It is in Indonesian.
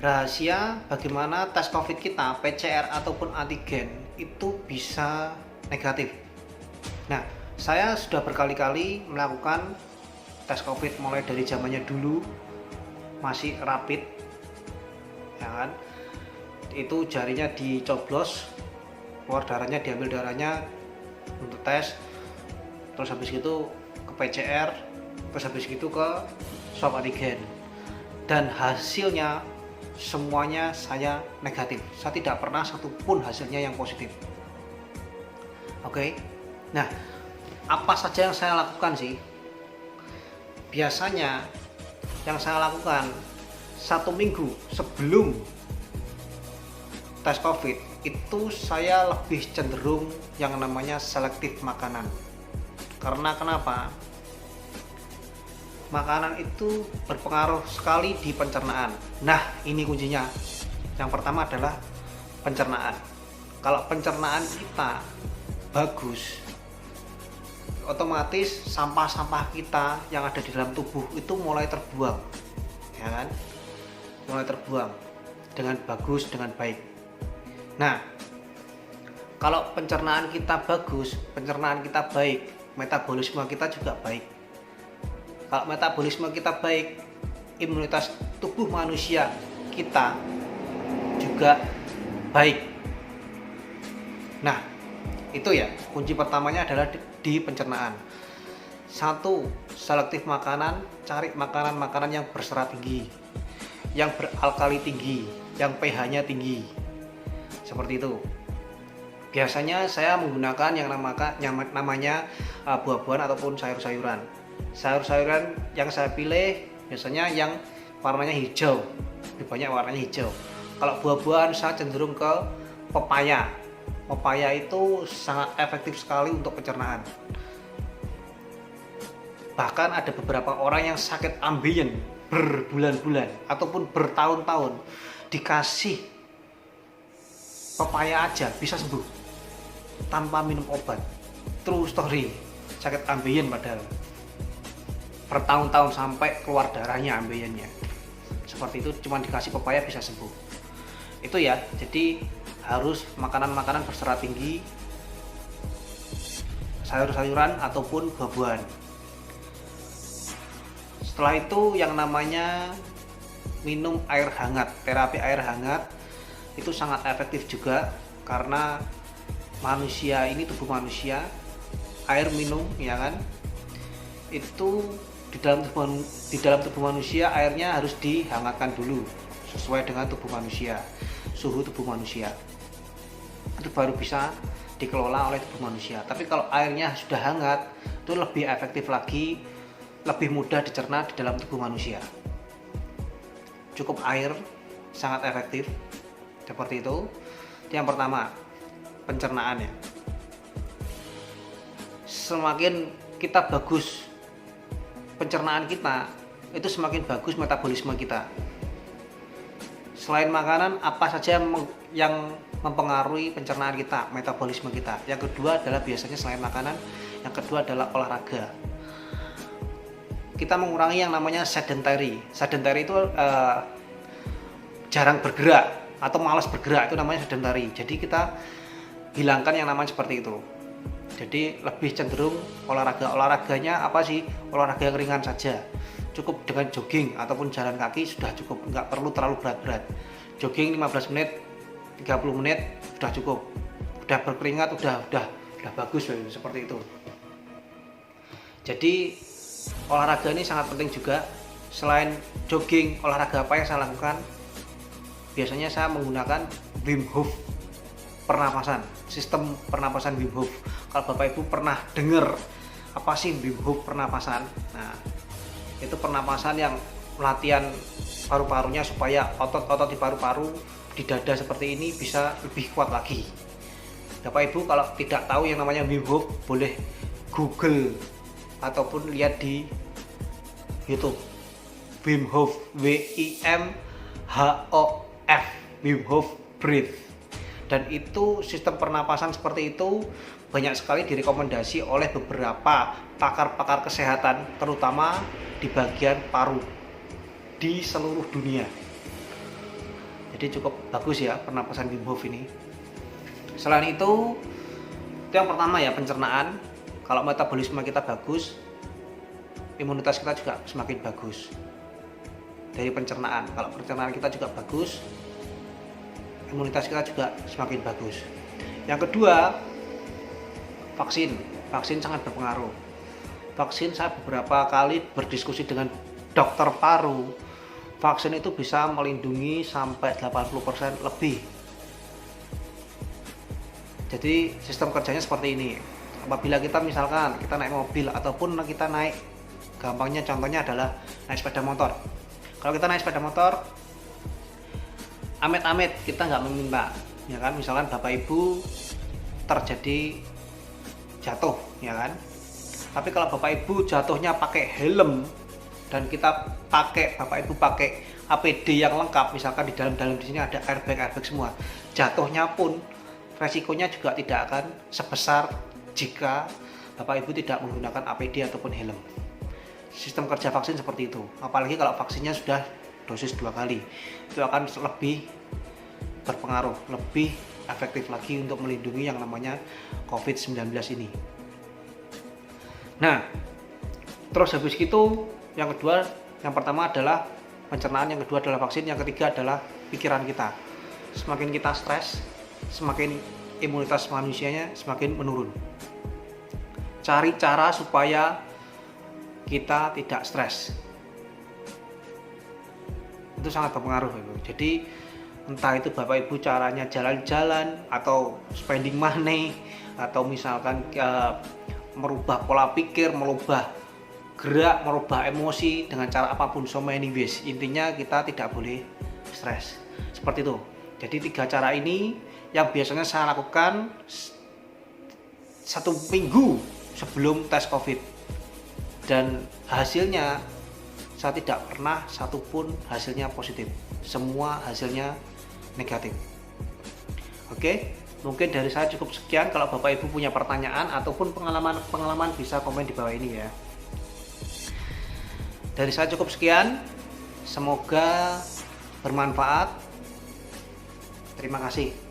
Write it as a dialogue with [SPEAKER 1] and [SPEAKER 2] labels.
[SPEAKER 1] rahasia bagaimana tes COVID kita, PCR ataupun antigen itu bisa negatif. Nah, saya sudah berkali-kali melakukan tes COVID mulai dari zamannya dulu masih rapid, ya kan? Itu jarinya dicoblos, keluar darahnya, diambil darahnya untuk tes, terus habis itu ke PCR, terus habis itu ke swab antigen, dan hasilnya semuanya saya negatif. Saya tidak pernah satupun hasilnya yang positif. Oke. Nah, apa saja yang saya lakukan sih? Biasanya yang saya lakukan 1 minggu sebelum tes COVID itu saya lebih cenderung yang namanya selektif makanan. Karena kenapa? Makanan itu berpengaruh sekali di pencernaan. Nah, ini kuncinya. Yang pertama adalah pencernaan. Kalau pencernaan kita bagus, otomatis sampah-sampah kita yang ada di dalam tubuh itu mulai terbuang, ya kan? Mulai terbuang dengan bagus, dengan baik. Nah, kalau pencernaan kita bagus, pencernaan kita baik, metabolisme kita juga baik. Kalau metabolisme kita baik, imunitas tubuh manusia kita juga baik. Nah, itu ya, kunci pertamanya adalah di pencernaan. 1, selektif makanan, cari makanan-makanan yang berserat tinggi, yang beralkali tinggi, yang pH-nya tinggi. Seperti itu. Biasanya saya menggunakan yang namanya buah-buahan ataupun sayur-sayuran. Sayur-sayuran yang saya pilih biasanya yang warnanya hijau, lebih banyak warnanya hijau. Kalau buah-buahan saya cenderung ke pepaya. Pepaya itu sangat efektif sekali untuk pencernaan. Bahkan ada beberapa orang yang sakit ambeien berbulan-bulan ataupun bertahun-tahun, dikasih pepaya aja bisa sembuh tanpa minum obat. True story, sakit ambeien padahal bertahun-tahun sampai keluar darahnya ambeiennya. Seperti itu, cuma dikasih pepaya bisa sembuh. Itu ya, jadi harus makanan-makanan berserat tinggi, sayur-sayuran ataupun buah-buahan. Setelah itu yang namanya minum air hangat, terapi air hangat itu sangat efektif juga, karena manusia ini, tubuh manusia, air minum ya kan, itu di dalam tubuh manusia airnya harus dihangatkan dulu sesuai dengan tubuh manusia, suhu tubuh manusia. Itu baru bisa dikelola oleh tubuh manusia. Tapi kalau airnya sudah hangat, itu lebih efektif lagi, lebih mudah dicerna di dalam tubuh manusia. Cukup air sangat efektif. Seperti itu. Yang pertama, pencernaannya. Semakin kita bagus pencernaan kita, itu semakin bagus metabolisme kita. Selain makanan, apa saja yang mempengaruhi pencernaan kita, metabolisme kita? Yang kedua adalah biasanya selain makanan, yang kedua adalah olahraga. Kita mengurangi yang namanya sedentary. Sedentary itu jarang bergerak atau malas bergerak, itu namanya sedentary. Jadi kita hilangkan yang namanya seperti itu. Jadi lebih cenderung olahraganya apa sih? Olahraga yang ringan saja. Cukup dengan jogging ataupun jalan kaki sudah cukup, nggak perlu terlalu berat-berat. Jogging 15 menit, 30 menit sudah cukup. Udah berkeringat, udah bagus seperti itu. Jadi olahraga ini sangat penting juga. Selain jogging, olahraga apa yang saya lakukan? Biasanya saya menggunakan Wim Hof pernapasan, sistem pernapasan Wim Hof. Kalau Bapak Ibu pernah dengar apa sih Wim Hof pernapasan? Nah, itu pernapasan yang latihan paru-parunya supaya otot-otot di paru-paru, di dada seperti ini bisa lebih kuat lagi. Bapak Ibu kalau tidak tahu yang namanya Wim Hof, boleh Google ataupun lihat di YouTube. Wim Hof, WIMHOF, Wim Hof Breathe. Dan itu sistem pernapasan seperti itu banyak sekali direkomendasi oleh beberapa pakar-pakar kesehatan, terutama di bagian paru di seluruh dunia. Jadi cukup bagus ya pernapasan Wim Hof ini. Selain itu yang pertama ya, pencernaan. Kalau metabolisme kita bagus, imunitas kita juga semakin bagus dari pencernaan. Kalau pencernaan kita juga bagus, imunitas kita juga semakin bagus. Yang kedua, vaksin. Vaksin sangat berpengaruh. Vaksin, saya beberapa kali berdiskusi dengan dokter paru. Vaksin itu bisa melindungi sampai 80% lebih. Jadi sistem kerjanya seperti ini. Apabila kita misalkan kita naik mobil ataupun kita naik, gampangnya contohnya adalah naik sepeda motor. Kalau kita naik sepeda motor, amit-amit kita nggak meminta, ya kan? Misalkan bapak ibu terjadi jatuh, ya kan? Tapi kalau bapak ibu jatuhnya pakai helm dan kita bapak ibu pakai APD yang lengkap, misalkan di dalam di sini ada airbag semua, jatuhnya pun resikonya juga tidak akan sebesar jika bapak ibu tidak menggunakan APD ataupun helm. Sistem kerja vaksin seperti itu. Apalagi kalau vaksinnya sudah dosis 2 kali, itu akan lebih berpengaruh, lebih efektif lagi untuk melindungi yang namanya COVID-19 ini. Nah, terus habis itu yang kedua, yang pertama adalah pencernaan, yang kedua adalah vaksin, yang ketiga adalah pikiran kita. Semakin kita stres, semakin imunitas manusianya semakin menurun. Cari cara supaya kita tidak stres. Itu sangat berpengaruh. Jadi entah itu bapak ibu caranya jalan-jalan atau spending money, atau misalkan merubah pola pikir, merubah gerak, merubah emosi dengan cara apapun, so many ways. Intinya kita tidak boleh stres. Seperti itu. Jadi 3 cara ini yang biasanya saya lakukan 1 minggu sebelum tes COVID, dan hasilnya saya tidak pernah satupun hasilnya positif, semua hasilnya negatif. Oke, mungkin dari saya cukup sekian. Kalau bapak ibu punya pertanyaan ataupun pengalaman bisa komen di bawah ini ya. Dari saya cukup sekian, semoga bermanfaat. Terima kasih.